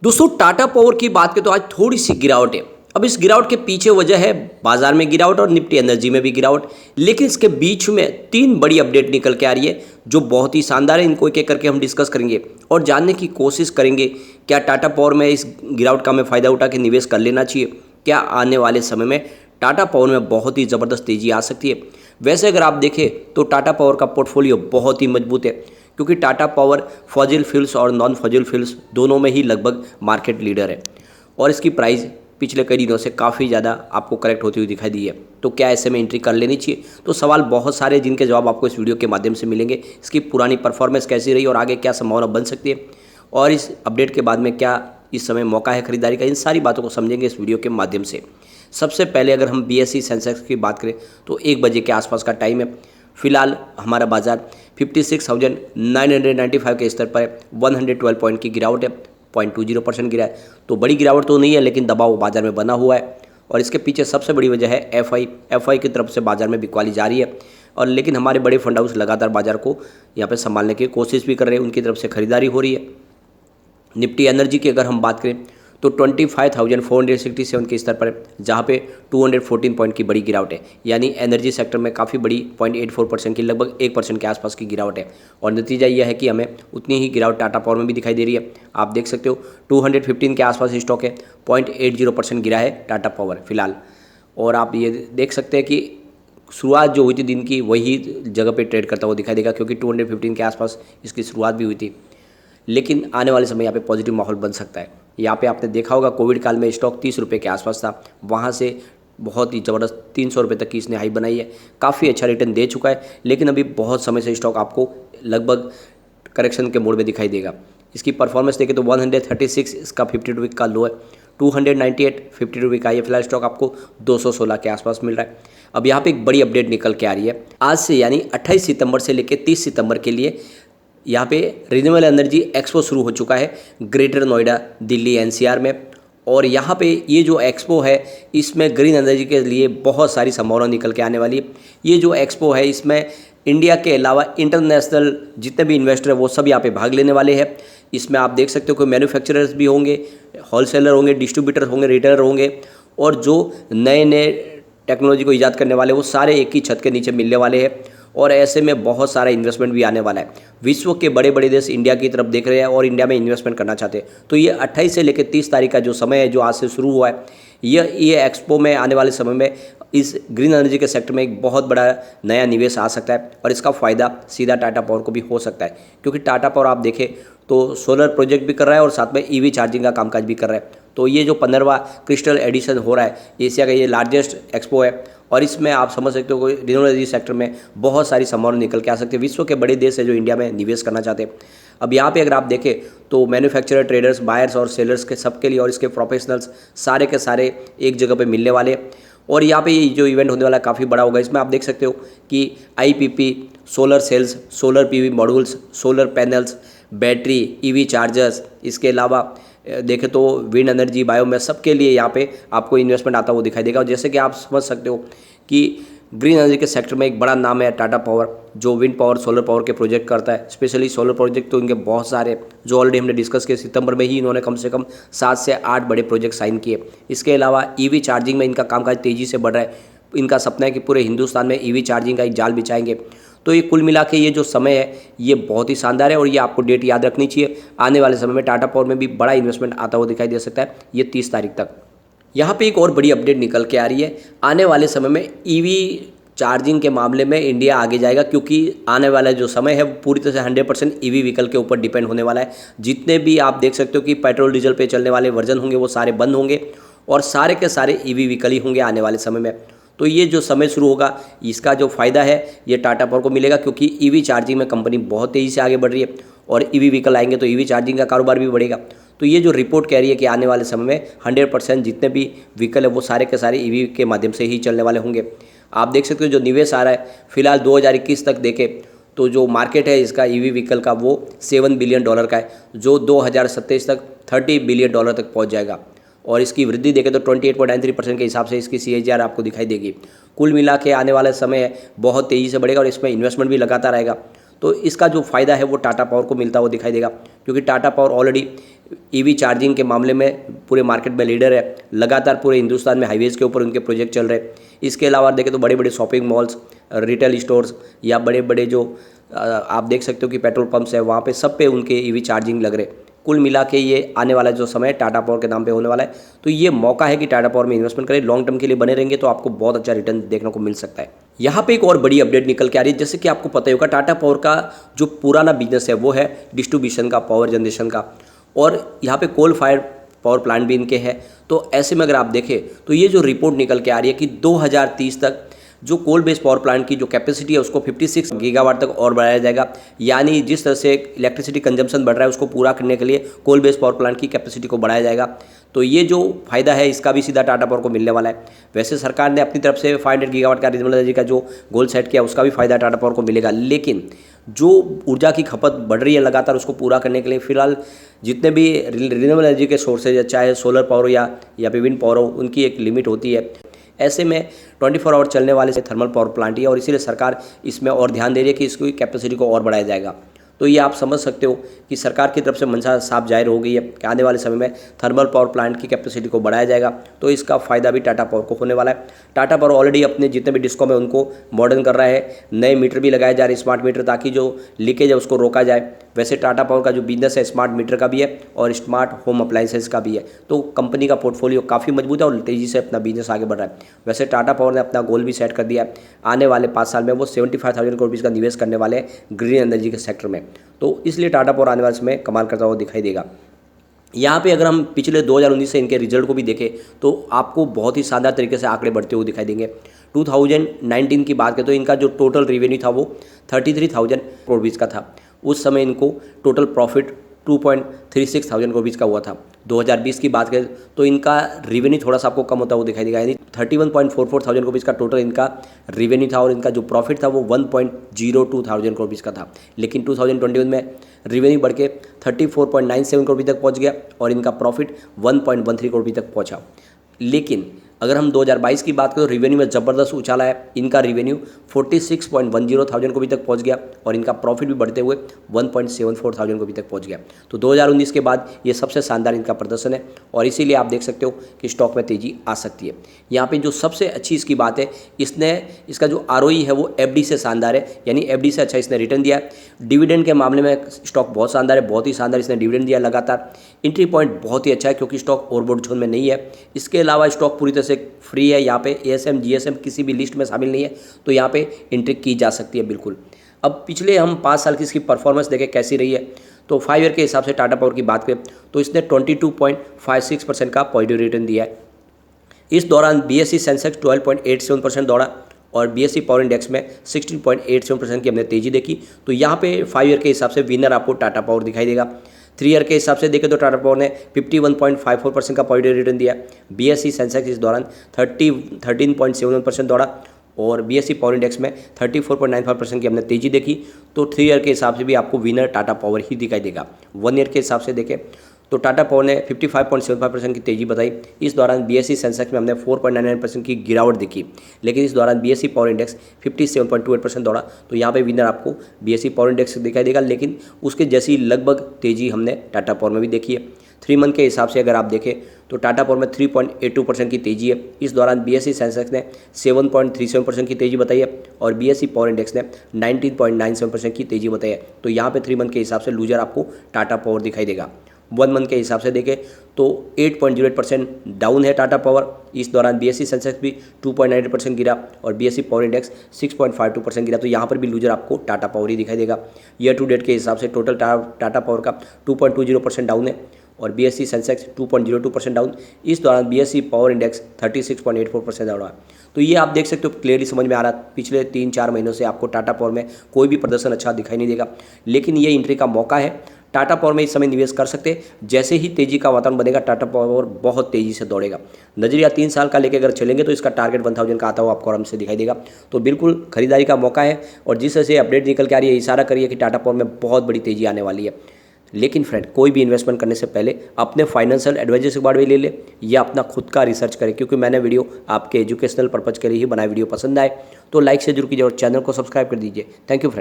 दोस्तों टाटा पावर की बात करें तो आज थोड़ी सी गिरावट है। अब इस गिरावट के पीछे वजह है बाजार में गिरावट और निफ्टी एनर्जी में भी गिरावट। लेकिन इसके बीच में तीन बड़ी अपडेट निकल के आ रही है जो बहुत ही शानदार है। इनको एक एक करके हम डिस्कस करेंगे और जानने की कोशिश करेंगे क्या टाटा पावर में इस गिरावट का हमें फ़ायदा उठा के निवेश कर लेना चाहिए, क्या आने वाले समय में टाटा पावर में बहुत ही ज़बरदस्त तेज़ी आ सकती है। वैसे अगर आप देखें तो टाटा पावर का पोर्टफोलियो बहुत ही मजबूत है क्योंकि टाटा पावर फॉजिल फ्यूल्स और नॉन फॉजिल फ्यूल्स दोनों में ही लगभग मार्केट लीडर है और इसकी प्राइस पिछले कई दिनों से काफ़ी ज़्यादा आपको करेक्ट होती हुई दिखाई दी है। तो क्या ऐसे में एंट्री कर लेनी चाहिए? तो सवाल बहुत सारे जिनके जवाब आपको इस वीडियो के माध्यम से मिलेंगे। इसकी पुरानी परफॉर्मेंस कैसी रही और आगे क्या संभावना बन सकती है और इस अपडेट के बाद में क्या इस समय मौका है खरीदारी का, इन सारी बातों को समझेंगे इस वीडियो के माध्यम से। सबसे पहले अगर हम BSE सेंसेक्स की बात करें तो 1 बजे के आसपास का टाइम है। फिलहाल हमारा बाजार 56,995 के स्तर पर 112 पॉइंट की गिरावट है, 0.20% गिरा है। तो बड़ी गिरावट तो नहीं है लेकिन दबाव बाजार में बना हुआ है और इसके पीछे सबसे बड़ी वजह है FI की तरफ से बाजार में बिकवाली जारी है। और लेकिन हमारे बड़े फंड हाउस लगातार बाजार को यहाँ पे संभालने की कोशिश भी कर रहे हैं, उनकी तरफ से खरीदारी हो रही है। निफ्टी एनर्जी की अगर हम बात करें तो 25,467 के स्तर पर है, जहाँ पे 214 पॉइंट की बड़ी गिरावट है। यानी एनर्जी सेक्टर में काफ़ी बड़ी 0.84% की लगभग 1% के आसपास की गिरावट है और नतीजा यह है कि हमें उतनी ही गिरावट टाटा पावर में भी दिखाई दे रही है। आप देख सकते हो 215 के आसपास स्टॉक है, 0.80% गिरा है टाटा पावर फिलहाल। और आप ये देख सकते हैं कि शुरुआत जो हुई थी दिन की वही जगह पे ट्रेड करता हुआ दिखाई देगा क्योंकि 215 के आसपास इसकी शुरुआत भी हुई थी। लेकिन आने वाले समय यहाँ पे पॉजिटिव माहौल बन सकता है। यहाँ पे आपने देखा होगा कोविड काल में स्टॉक 30 रुपये के आसपास था, वहाँ से बहुत ही ज़बरदस्त 300 रुपये तक की इसने हाई बनाई है, काफ़ी अच्छा रिटर्न दे चुका है। लेकिन अभी बहुत समय से स्टॉक आपको लगभग करेक्शन के मोड में दिखाई देगा। इसकी परफॉर्मेंस देखें तो 136 इसका 52 वीक का लो है, 298 52 वीक का ये फिलहाल स्टॉक आपको 216 के आसपास मिल रहा है। अब यहाँ पे एक बड़ी अपडेट निकल के आ रही है आज से, यानी 28 सितंबर से लेकर 30 सितंबर के लिए यहाँ पे रिन्यूएबल एनर्जी एक्सपो शुरू हो चुका है ग्रेटर नोएडा दिल्ली NCR में। और यहाँ पे ये जो एक्सपो है इसमें ग्रीन एनर्जी के लिए बहुत सारी संभावना निकल के आने वाली है। ये जो एक्सपो है इसमें इंडिया के अलावा इंटरनेशनल जितने भी इन्वेस्टर हैं वो सब यहाँ पे भाग लेने वाले हैं। इसमें आप देख सकते हो कि मैन्युफैक्चरर्स भी होंगे, होलसेलर होंगे, डिस्ट्रीब्यूटर होंगे, रिटेलर होंगे और जो नए नए टेक्नोलॉजी को ईजाद करने वाले वो सारे एक ही छत के नीचे मिलने वाले हैं। और ऐसे में बहुत सारा इन्वेस्टमेंट भी आने वाला है। विश्व के बड़े बड़े देश इंडिया की तरफ देख रहे हैं और इंडिया में इन्वेस्टमेंट करना चाहते हैं। तो ये 28 से लेकर 30 तारीख का जो समय है जो आज से शुरू हुआ है, ये एक्सपो में आने वाले समय में इस ग्रीन एनर्जी के सेक्टर में एक बहुत बड़ा नया निवेश आ सकता है और इसका फ़ायदा सीधा टाटा पावर को भी हो सकता है क्योंकि टाटा पावर आप देखें तो सोलर प्रोजेक्ट भी कर रहा है और साथ में EV चार्जिंग का कामकाज भी कर रहा है। तो ये जो 15वां क्रिस्टल एडिशन हो रहा है एशिया का ये लार्जेस्ट एक्सपो है और इसमें आप समझ सकते हो कि रिन्यूएबल एनर्जी सेक्टर में बहुत सारी संभावना निकल के आ सकती है। विश्व के बड़े देश है जो इंडिया में निवेश करना चाहते हैं। अब यहाँ पे अगर आप देखें तो मैन्युफैक्चरर, ट्रेडर्स, बायर्स और सेलर्स के सबके लिए और इसके प्रोफेशनल्स सारे के सारे एक जगह पे मिलने वाले हैं। और यहाँ पे ये जो इवेंट होने वाला है काफ़ी बड़ा होगा। इसमें आप देख सकते हो कि IPP, solar cells, solar PV modules, solar panels, battery, EV chargers, इसके अलावा देखें तो विंड एनर्जी, बायोमैस, सबके लिए यहाँ पे आपको इन्वेस्टमेंट आता हुआ दिखाई देगा। और जैसे कि आप समझ सकते हो कि ग्रीन एनर्जी के सेक्टर में एक बड़ा नाम है टाटा पावर जो विंड पावर, सोलर पावर के प्रोजेक्ट करता है। स्पेशली सोलर प्रोजेक्ट तो इनके बहुत सारे जो ऑलरेडी हमने डिस्कस किए। सितंबर में ही इन्होंने कम से कम 7 से 8 बड़े प्रोजेक्ट साइन किए। इसके अलावा EV चार्जिंग में इनका कामकाज तेज़ी से बढ़ रहा है। इनका सपना है कि पूरे हिंदुस्तान में EV चार्जिंग का एक जाल बिछाएंगे। तो ये कुल मिला के ये जो समय है ये बहुत ही शानदार है और ये आपको डेट याद रखनी चाहिए। आने वाले समय में टाटा पावर में भी बड़ा इन्वेस्टमेंट आता हुआ दिखाई दे सकता है ये 30 तारीख तक। यहाँ पे एक और बड़ी अपडेट निकल के आ रही है। आने वाले समय में EV चार्जिंग के मामले में इंडिया आगे जाएगा क्योंकि आने वाला जो समय है वो पूरी तरह से 100% EV व्हीकल के ऊपर डिपेंड होने वाला है। जितने भी आप देख सकते हो कि पेट्रोल डीजल पे चलने वाले वर्जन होंगे वो सारे बंद होंगे और सारे के सारे EV व्हीकल ही होंगे आने वाले समय में। तो ये जो समय शुरू होगा इसका जो फ़ायदा है ये टाटा पावर को मिलेगा क्योंकि EV चार्जिंग में कंपनी बहुत तेज़ी से आगे बढ़ रही है और EV व्हीकल आएंगे तो EV चार्जिंग का कारोबार भी बढ़ेगा। तो ये जो रिपोर्ट कह रही है कि आने वाले समय में 100% जितने भी व्हीकल है वो सारे के सारे EV के माध्यम से ही चलने वाले होंगे। आप देख सकते हो जो निवेश आ रहा है फिलहाल 2021 तक देखें तो जो मार्केट है इसका EV व्हीकल का वो $7 बिलियन का है जो 2027 तक $30 बिलियन तक पहुँच जाएगा। और इसकी वृद्धि देखें तो 28.93% के हिसाब से इसकी CAGR आपको दिखाई देगी। कुल मिला के आने वाला समय है बहुत तेज़ी से बढ़ेगा और इसमें इन्वेस्टमेंट भी लगातार रहेगा। तो इसका जो फ़ायदा है वो टाटा पावर को मिलता हुआ दिखाई देगा क्योंकि Tata power already EV charging के मामले में पूरे मार्केट में लीडर है, लगातार पूरे हिंदुस्तान में हाईवेज़ के ऊपर उनके प्रोजेक्ट चल रहे हैं। इसके अलावा देखें तो बड़े बड़े शॉपिंग मॉल्स, रिटेल स्टोर्स या बड़े बड़े जो आप देख सकते हो कि पेट्रोल पंप्स है, वहाँ पे सब पे उनके ईवी चार्जिंग लग रहे। कुल मिला के ये आने वाला जो समय टाटा पावर के नाम पे होने वाला है, तो ये मौका है कि टाटा पावर में इन्वेस्टमेंट करें। लॉन्ग टर्म के लिए बने रहेंगे तो आपको बहुत अच्छा रिटर्न देखने को मिल सकता है। यहाँ पे एक और बड़ी अपडेट निकल के आ रही है, जैसे कि आपको पता ही होगा टाटा पावर का जो पुराना बिजनेस है वो है डिस्ट्रीब्यूशन का, पावर जनरेशन का, और यहाँ पे कोल फायर पावर प्लांट भी इनके हैं। तो ऐसे में अगर आप देखें तो ये जो रिपोर्ट निकल के आ रही है कि 2030 तक जो कोल बेस्ड पावर प्लांट की जो कैपेसिटी है उसको 56 गीगावाट तक और बढ़ाया जाएगा। यानी जिस तरह से इलेक्ट्रिसिटी कंजम्पशन बढ़ रहा है उसको पूरा करने के लिए कोल बेस्ड पावर प्लांट की कैपेसिटी को बढ़ाया जाएगा। तो ये जो फायदा है इसका भी सीधा टाटा पावर को मिलने वाला है। वैसे सरकार ने अपनी तरफ से 500 गीगावाट का रिन्यूएबल एनर्जी का जो गोल सेट किया उसका भी फायदा टाटा पावर को मिलेगा, लेकिन जो ऊर्जा की खपत बढ़ रही है लगातार उसको पूरा करने के लिए फिलहाल जितने भी रिन्यूएबल एनर्जी के सोर्सेज है, चाहे सोलर पावर हो या फिर विंड पावर हो, उनकी एक लिमिट होती है। ऐसे में 24 आवर चलने वाले थर्मल पावर प्लांट ही है और इसीलिए सरकार इसमें और ध्यान दे रही है कि इसकी कैपेसिटी को और बढ़ाया जाएगा। तो ये आप समझ सकते हो कि सरकार की तरफ से मंशा साफ जाहिर हो गई है कि आने वाले समय में थर्मल पावर प्लांट की कैपेसिटी को बढ़ाया जाएगा, तो इसका फायदा भी टाटा पावर को होने वाला है। टाटा पावर ऑलरेडी अपने जितने भी डिस्कॉम है उनको मॉडर्न कर रहा है, नए मीटर भी लगाए जा रहे हैं, स्मार्ट मीटर, ताकि जो लीकेज है उसको रोका जाए। वैसे टाटा पावर का जो बिजनेस है स्मार्ट मीटर का भी है और स्मार्ट होम अप्लाइंसेस का भी है, तो कंपनी का पोर्टफोलियो काफ़ी मजबूत है और तेज़ी से अपना बिजनेस आगे बढ़ रहा है। वैसे टाटा पावर ने अपना गोल भी सेट कर दिया है, आने वाले 5 साल में वो 75,000 करोड़ रुपीज़ का निवेश करने वाले हैं ग्रीन एनर्जी के सेक्टर में। तो इसलिए टाटा पावर आने वाले समय कमाल करता हुआ दिखाई देगा। यहाँ पे अगर हम पिछले 2019 से इनके रिजल्ट को भी देखें तो आपको बहुत ही शानदार तरीके से आंकड़े बढ़ते हुए दिखाई देंगे। 2019 की बात करें तो इनका जो टोटल रेवेन्यू था वो 33,000 करोड़ रुपीज़ का था। उस समय इनको टोटल प्रॉफिट 2.36 थाउजेंड रुपीज़ का हुआ था। 2020 की बात करें तो इनका रेवेन्यू थोड़ा सा आपको कम होता हुआ दिखाई देगा, यानी 31.44 थाउजेंड रुपीज़ का टोटल इनका रेवेन्यू था और इनका जो प्रॉफिट था वो 1.02 थाउजेंड रुपीज़ का था। लेकिन 2021 में रेवेन्यू बढ़ के 34.97 करोड़ रुपये तक पहुँच गया और इनका प्रॉफिट 1.13 करोड़ रुपये तक पहुँचा। लेकिन अगर हम 2022 की बात करें तो रेवेन्यू में ज़बरदस्त उछाला है। इनका रेवेन्यू 46.10 थाउजेंड रुपये तक पहुंच गया और इनका प्रॉफिट भी बढ़ते हुए 1.74 थाउजेंड रुपये तक पहुंच गया। तो 2019 के बाद ये सबसे शानदार इनका प्रदर्शन है और इसीलिए आप देख सकते हो कि स्टॉक में तेज़ी आ सकती है। यहाँ पे जो सबसे अच्छी इसकी बात है, इसका जो ROE है वो FD से शानदार है, यानी FD से अच्छा इसने रिटर्न दिया है। डिविडेंड के मामले में स्टॉक बहुत शानदार है, बहुत ही शानदार इसने डिविडेंड दिया लगातार। एंट्री पॉइंट बहुत ही अच्छा है क्योंकि स्टॉक ओवरबॉट जोन में नहीं है। इसके अलावा स्टॉक पूरी तरह से फ्री है, यहाँ पे ASM GSM किसी भी लिस्ट में शामिल नहीं है, तो यहाँ पे एंट्री की जा सकती है बिल्कुल। अब पिछले हम 5 साल की इसकी परफॉर्मेंस देखें कैसी रही है, तो 5 ईयर के हिसाब से टाटा पावर की बात करें तो इसने 22.56% का पॉजिटिव रिटर्न दिया है। इस दौरान BSE सेंसेक्स 12.87% दौड़ा और BSE पावर इंडेक्स में 16.87% की हमने तेज़ी देखी। तो यहाँ पे 5 ईयर के हिसाब से विनर आपको टाटा पावर दिखाई देगा। 3 ईयर के हिसाब से देखें तो टाटा पावर ने 51.54% का पॉजिटिव रिटर्न दिया। BSE सेंसेक्स इस दौरान 13.71% दौड़ा और BSE पावर इंडेक्स में 34.95% की हमने तेज़ी देखी। तो 3 ईयर के हिसाब से भी आपको विनर टाटा पावर ही दिखाई देगा। 1 ईयर के हिसाब से देखें तो टाटा पावर ने 55.75% की तेज़ी बताई। इस दौरान BSE सेंसेक्स में हमने 4.99% की गिरावट देखी, लेकिन इस दौरान BSE पावर इंडेक्स 57.28% दौड़ा। तो यहाँ पे विनर आपको BSE पावर इंडेक्स दिखाई देगा, लेकिन उसके जैसी लगभग तेज़ी हमने टाटा पावर में भी देखी है। 3 मंथ के हिसाब से अगर आप देखें तो टाटा पावर में 3.82% की तेज़ी है। इस दौरान BSE सेंसेक्स ने 7.37% की तेज़ी बताई है और BSE पावर इंडेक्स ने 19.97% की तेज़ी बताई है। तो यहाँ पे 3 मंथ के हिसाब से लूजर आपको टाटा पावर दिखाई देगा। 1 मंथ के हिसाब से देखें तो 8.08% डाउन है टाटा पावर। इस दौरान BSE सेंसेक्स भी 2.98% गिरा और BSE पावर इंडेक्स 6.52% गिरा। तो यहाँ पर भी लूजर आपको टाटा पावर ही दिखाई देगा। ईयर टू डेट के हिसाब से टोटल टाटा पावर का 2.20% डाउन है और BSE सेंसेक्स 2.02% डाउन। इस दौरान BSE पावर इंडेक्स 36.84% डाउन है। तो ये आप देख सकते हो, क्लियरली समझ में आ रहा है। पिछले 3-4 महीनों से आपको टाटा पावर में कोई भी प्रदर्शन अच्छा दिखाई नहीं देगा, लेकिन ये एंट्री का मौका है। टाटा पावर में इस समय निवेश कर सकते हैं। जैसे ही तेजी का वातावरण बनेगा टाटा पावर बहुत तेज़ी से दौड़ेगा। नजरिया 3 साल का लेकर अगर चलेंगे तो इसका टारगेट 1000 का आता हुआ आपको आराम से दिखाई देगा। तो बिल्कुल खरीदारी का मौका है और जिस तरह से अपडेट निकल के आ रही है, इशारा करिए कि टाटा पावर में बहुत बड़ी तेज़ी आने वाली है। लेकिन फ्रेंड, कोई भी इन्वेस्टमेंट करने से पहले अपने फाइनेंशियल एडवाइजर से बात भी ले ले या अपना खुद का रिसर्च करें, क्योंकि मैंने वीडियो आपके एजुकेशनल पर्पज़ के लिए ही बनाया। वीडियो पसंद आए तो लाइक से जरूर कीजिए और चैनल को सब्सक्राइब कर दीजिए। Thank you friend.